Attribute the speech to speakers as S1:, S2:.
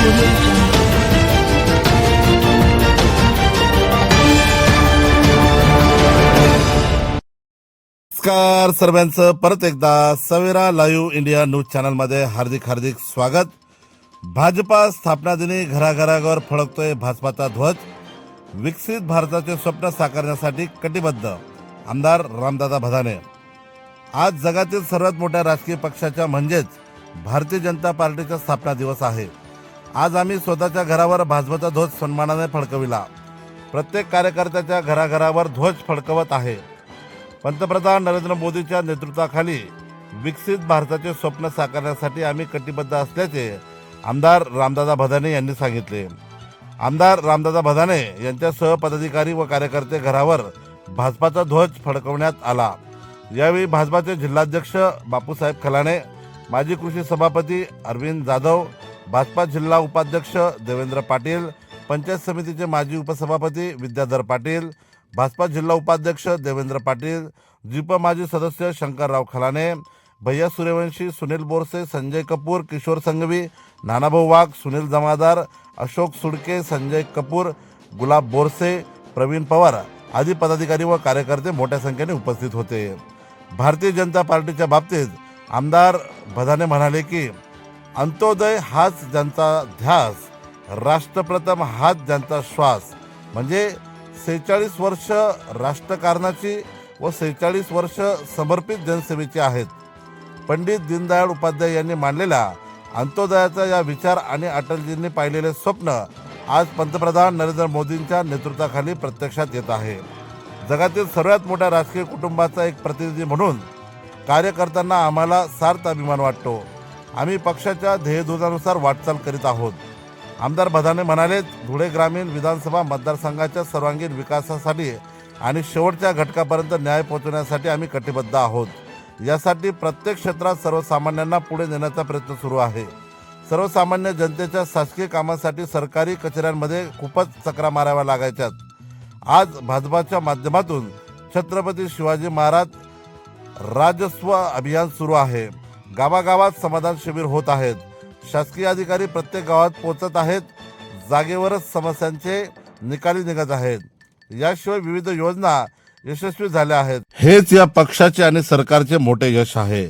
S1: नमस्कार सर्वांचं परत एकदा सवेरा लाईव्ह इंडिया न्यूज चॅनलमध्ये हार्दिक हार्दिक स्वागत। भाजपा स्थापना दिनी घराघरावर फडकतोय भाजपाचा ध्वज। विकसित भारताचे स्वप्न साकारण्यासाठी कटिबद्ध आमदार रामदादा भदाने। आज जगातील सर्वात मोठ्या राजकीय पक्षाच्या म्हणजेच भारतीय जनता पार्टीचा स्थापना दिवस आहे। आज आम्ही स्वतःच्या घरावर भाजपाचा ध्वज सन्मानाने फडकविला। प्रत्येक कार्यकर्त्याच्या घराघरावर ध्वज फडकवत आहे। पंतप्रधान नरेंद्र मोदींच्या नेतृत्वाखाली विकसित भारताचे स्वप्न साकारण्यासाठी आम्ही कटिबद्ध असल्याचे आमदार रामदादा भदाने यांनी सांगितले। आमदार रामदादा भदाने यांच्यासह पदाधिकारी व कार्यकर्ते घरावर भाजपाचा ध्वज फडकवण्यात आला। यावेळी भाजपाचे जिल्हाध्यक्ष बापूसाहेब खलाणे, माजी कृषी सभापती अरविंद जाधव, भाजपा जिल्हा उपाध्यक्ष देवेंद्र पाटील, पंचायत समितीचे माजी उपसभापती विद्याधर पाटील, भाजपा जिल्हा उपाध्यक्ष देवेंद्र पाटील, जिप माजी सदस्य शंकरराव खलाणे, भैया सूर्यवंशी, सुनील बोरसे, संजय कपूर, किशोर संघवी, नानाभाऊ वाघ, सुनील जमादार, अशोक सुडके, संजय कपूर, गुलाब बोरसे, प्रवीण पवार आदी पदाधिकारी व कार्यकर्ते मोठ्या संख्येने उपस्थित होते। भारतीय जनता पार्टीच्या बाबतीत आमदार भदाने म्हणाले की अंत्योदय हाच ज्यांचा ध्यास, राष्ट्रप्रथम हाच ज्यांचा श्वास, म्हणजे 46 वर्ष राष्ट्रकारणाची व 46 वर्ष समर्पित जनसेवेची आहेत। पंडित दीनदयाळ उपाध्याय यांनी मांडलेल्या अंत्योदयाचा या विचार आणि अटलजींनी पाहिलेले स्वप्न आज पंतप्रधान नरेंद्र मोदींच्या नेतृत्वाखाली प्रत्यक्षात येत आहे। जगातील सर्वात मोठ्या राजकीय कुटुंबाचा एक प्रतिनिधी म्हणून कार्यकर्त्यांना आम्हाला सार्थ अभिमान वाटतो। आम्ही पक्षाच्या ध्येयधोरणानुसार वाटचाल करीत आहोत। आमदार भदाने म्हणाले, धुळे ग्रामीण विधानसभा मतदारसंघाच्या सर्वांगीण विकासासाठी आणि शेवटच्या घटकापर्यंत न्याय पोहोचवण्यासाठी आम्ही कटिबद्ध आहोत। यासाठी प्रत्येक क्षेत्रात सर्वसामान्यांना पुढे नेण्याचा प्रयत्न सुरू आहे। सर्वसामान्य जनतेच्या शासकीय कामासाठी सरकारी कचेऱ्यांमध्ये खूपच चक्रा माराव्या लागायच्यात। आज भाजपाच्या माध्यमातून छत्रपती शिवाजी महाराज राजस्व अभियान सुरू आहे। गावागावात समाधान शिबिर होत आहेत। शासकीय अधिकारी प्रत्येक गावात पोहोचत आहेत। जागेवरच समस्यांचे निकाली निघत आहेत। याशिवाय विविध योजना यशस्वी झाल्या आहेत। हेच या पक्षाचे आणि सरकारचे मोठे यश आहे।